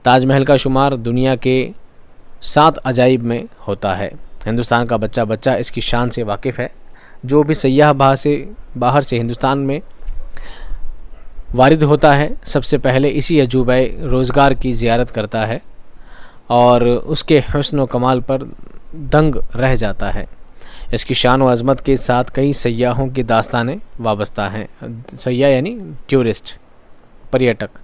تاج محل کا شمار دنیا کے 7 عجائب میں ہوتا ہے۔ ہندوستان کا بچہ بچہ اس کی شان سے واقف ہے۔ جو بھی سیاح باہر سے ہندوستان میں وارد ہوتا ہے سب سے پہلے اسی عجوبہ روزگار کی زیارت کرتا ہے اور اس کے حسن و کمال پر دنگ رہ جاتا ہے۔ اس کی شان و عظمت کے ساتھ کئی سیاحوں کی داستانیں وابستہ ہیں۔ سیاح یعنی ٹورسٹ، پریٹک۔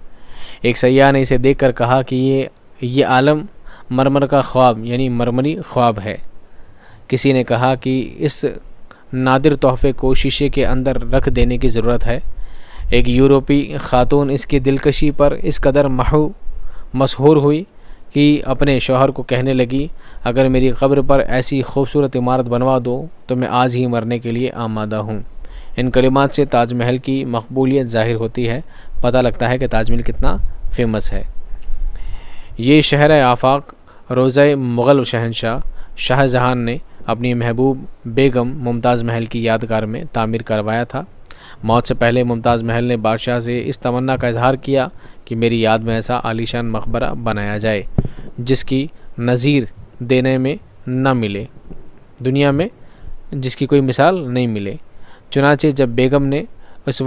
ایک سیاح نے اسے دیکھ کر کہا کہ یہ عالم مرمر کا خواب یعنی مرمری خواب ہے۔ کسی نے کہا کہ اس نادر تحفے کو شیشے کے اندر رکھ دینے کی ضرورت ہے۔ ایک یورپی خاتون اس کی دلکشی پر اس قدر مسحور ہوئی کہ اپنے شوہر کو کہنے لگی، اگر میری قبر پر ایسی خوبصورت عمارت بنوا دو تو میں آج ہی مرنے کے لیے آمادہ ہوں۔ ان کلمات سے تاج محل کی مقبولیت ظاہر ہوتی ہے، پتہ لگتا ہے کہ تاج محل کتنا فیمس ہے۔ یہ شہر آفاق روضہ مغل شہنشاہ شاہ جہاں نے اپنی محبوب بیگم ممتاز محل کی یادگار میں تعمیر کروایا تھا۔ موت سے پہلے ممتاز محل نے بادشاہ سے اس تمنا کا اظہار کیا کہ میری یاد میں ایسا عالیشان مقبرہ بنایا جائے جس کی نظیر دینے میں نہ ملے، دنیا میں جس کی کوئی مثال نہیں ملے۔ چنانچہ جب بیگم نے اس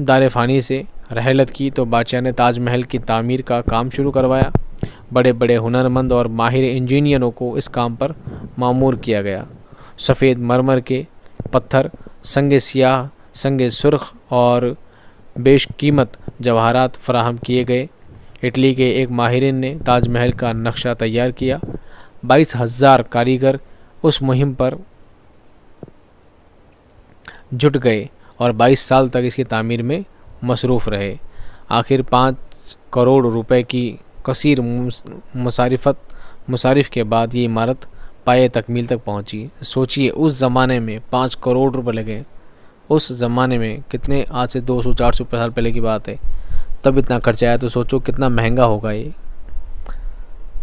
دار فانی سے رحلت کی تو بادشاہ نے تاج محل کی تعمیر کا کام شروع کروایا۔ بڑے بڑے ہنرمند اور ماہر انجینئروں کو اس کام پر مامور کیا گیا۔ سفید مرمر کے پتھر، سنگ سیاہ، سنگ سرخ اور بیش قیمت جواہرات فراہم کیے گئے۔ اٹلی کے ایک ماہرین نے تاج محل کا نقشہ تیار کیا۔ 22,000 کاریگر اس مہم پر جٹ گئے اور 22 سال تک اس کی تعمیر میں مصروف رہے۔ آخر 5 کروڑ روپے کی کثیر مصارف کے بعد یہ عمارت پائے تکمیل تک پہنچی۔ سوچئے اس زمانے میں 5 کروڑ روپے لگے۔ اس زمانے میں کتنے، آج سے 200-400 سال پہلے کی بات ہے، تب اتنا خرچہ آیا، تو سوچو کتنا مہنگا ہوگا، یہ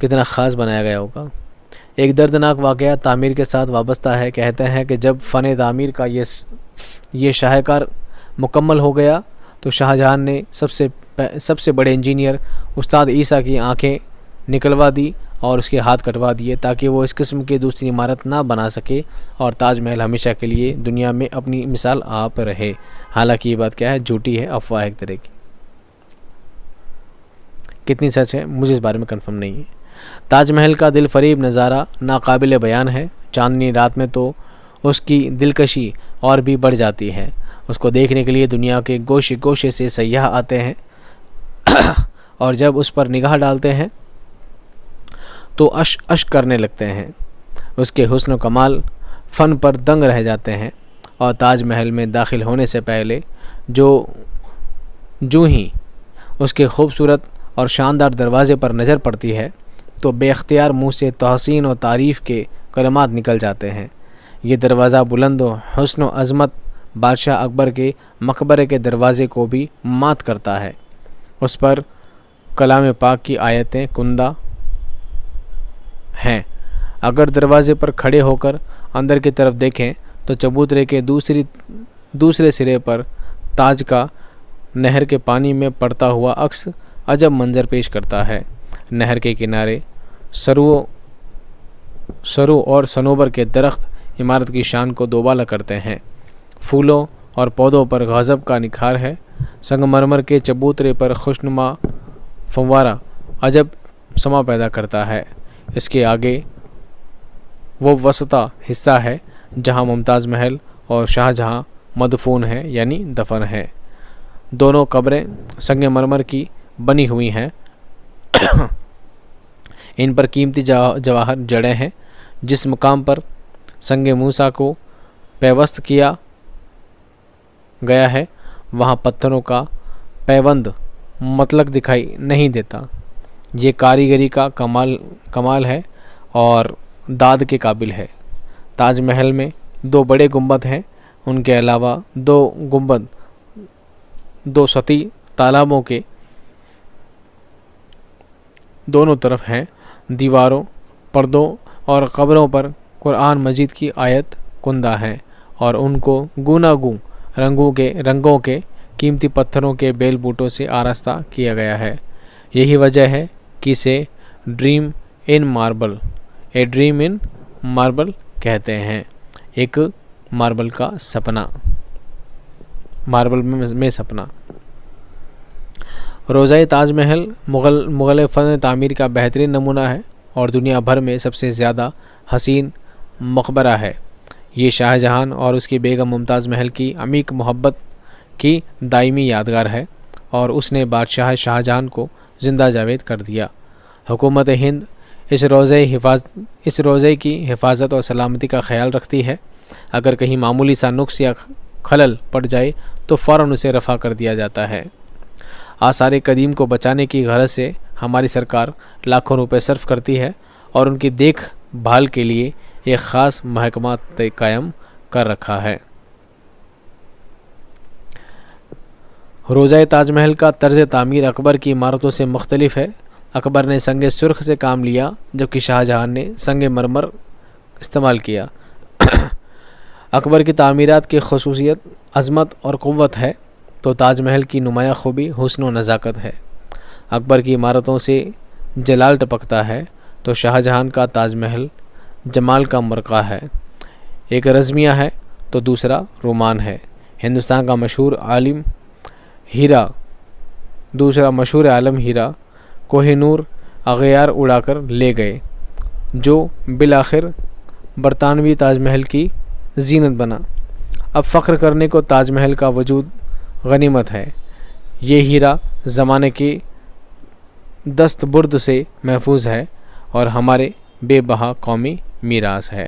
کتنا خاص بنایا گیا ہوگا۔ ایک دردناک واقعہ تعمیر کے ساتھ وابستہ ہے۔ کہتے ہیں کہ جب فن تعمیر کا یہ شاہکار مکمل ہو گیا تو شاہ جہاں نے سب سے بڑے انجینئر استاد عیسیٰ کی آنکھیں نکلوا دی اور اس کے ہاتھ کٹوا دیے تاکہ وہ اس قسم کی دوسری عمارت نہ بنا سکے اور تاج محل ہمیشہ کے لیے دنیا میں اپنی مثال آپ رہے۔ حالانکہ یہ بات کیا ہے، جھوٹی ہے، افواہ ایک طرح کی۔ کتنی سچ ہے مجھے اس بارے میں کنفرم نہیں ہے۔ تاج محل کا دل فریب نظارہ ناقابل بیان ہے۔ چاندنی رات میں تو اس کی دلکشی اور بھی بڑھ جاتی ہے۔ اس کو دیکھنے کے لیے دنیا کے گوشے گوشے سے سیاح آتے ہیں اور جب اس پر نگاہ ڈالتے ہیں تو اشک کرنے لگتے ہیں۔ اس کے حسن و کمال فن پر دنگ رہ جاتے ہیں اور تاج محل میں داخل ہونے سے پہلے جو ہی اس کے خوبصورت اور شاندار دروازے پر نظر پڑتی ہے تو بے اختیار منہ سے تحسین و تعریف کے کلمات نکل جاتے ہیں۔ یہ دروازہ بلند و حسن و عظمت بادشاہ اکبر کے مقبرے کے دروازے کو بھی مات کرتا ہے۔ اس پر کلام پاک کی آیتیں کندہ ہیں۔ اگر دروازے پر کھڑے ہو کر اندر کی طرف دیکھیں تو چبوترے کے دوسرے سرے پر تاج کا نہر کے پانی میں پڑتا ہوا عکس عجب منظر پیش کرتا ہے۔ نہر کے کنارے سرو اور صنوبر کے درخت عمارت کی شان کو دوبالا کرتے ہیں۔ پھولوں اور پودوں پر غضب کا نکھار ہے۔ سنگ مرمر کے چبوترے پر خوشنما فوارہ عجب سما پیدا کرتا ہے۔ اس کے آگے وہ وسطی حصہ ہے جہاں ممتاز محل اور شاہ جہاں مدفون ہیں یعنی دفن ہے۔ دونوں قبریں سنگ مرمر کی بنی ہوئی ہیں۔ ان پر قیمتی جواہر جڑے ہیں۔ جس مقام پر سنگ موسیٰ کو پیوست کیا گیا ہے وہاں پتھروں کا پیوند مطلق دکھائی نہیں دیتا۔ یہ کاریگری کا کمال ہے اور داد کے قابل ہے۔ تاج محل میں 2 بڑے گنبد ہیں۔ ان کے علاوہ 2 گنبد 2 سطحی تالابوں کے دونوں طرف ہیں۔ دیواروں، پردوں اور قبروں پر قرآن مجید کی آیت کندہ ہیں اور ان کو گوناگوں رنگوں کے قیمتی پتھروں کے بیل بوٹوں سے آراستہ کیا گیا ہے۔ یہی وجہ ہے کسے ڈریم ان ماربل کہتے ہیں، ایک ماربل کا سپنا، ماربل میں سپنا۔ روضہ تاج محل مغل فن تعمیر کا بہترین نمونہ ہے اور دنیا بھر میں سب سے زیادہ حسین مقبرہ ہے۔ یہ شاہ جہان اور اس کی بیگم ممتاز محل کی عمیق محبت کی دائمی یادگار ہے اور اس نے بادشاہ شاہ جہان کو زندہ جاوید کر دیا۔ حکومت ہند اس روضے کی حفاظت اور سلامتی کا خیال رکھتی ہے۔ اگر کہیں معمولی سا نقص یا خلل پڑ جائے تو فوراً اسے رفع کر دیا جاتا ہے۔ آثار قدیم کو بچانے کی غرض سے ہماری سرکار لاکھوں روپے صرف کرتی ہے اور ان کی دیکھ بھال کے لیے ایک خاص محکمہ قائم کر رکھا ہے۔ روضہ تاج محل کا طرز تعمیر اکبر کی عمارتوں سے مختلف ہے۔ اکبر نے سنگ سرخ سے کام لیا جبکہ شاہ جہان نے سنگ مرمر استعمال کیا۔ اکبر کی تعمیرات کی خصوصیت عظمت اور قوت ہے تو تاج محل کی نمایاں خوبی حسن و نزاکت ہے۔ اکبر کی عمارتوں سے جلال ٹپکتا ہے تو شاہ جہان کا تاج محل جمال کا مرقع ہے۔ ایک رزمیہ ہے تو دوسرا رومان ہے۔ ہندوستان کا مشہور عالم ہیرا کوہ نور اغیار اڑا کر لے گئے جو بالآخر برطانوی تاج محل کی زینت بنا۔ اب فخر کرنے کو تاج محل کا وجود غنیمت ہے۔ یہ ہیرا زمانے کی دست برد سے محفوظ ہے اور ہمارے بے بہا قومی میراث ہے۔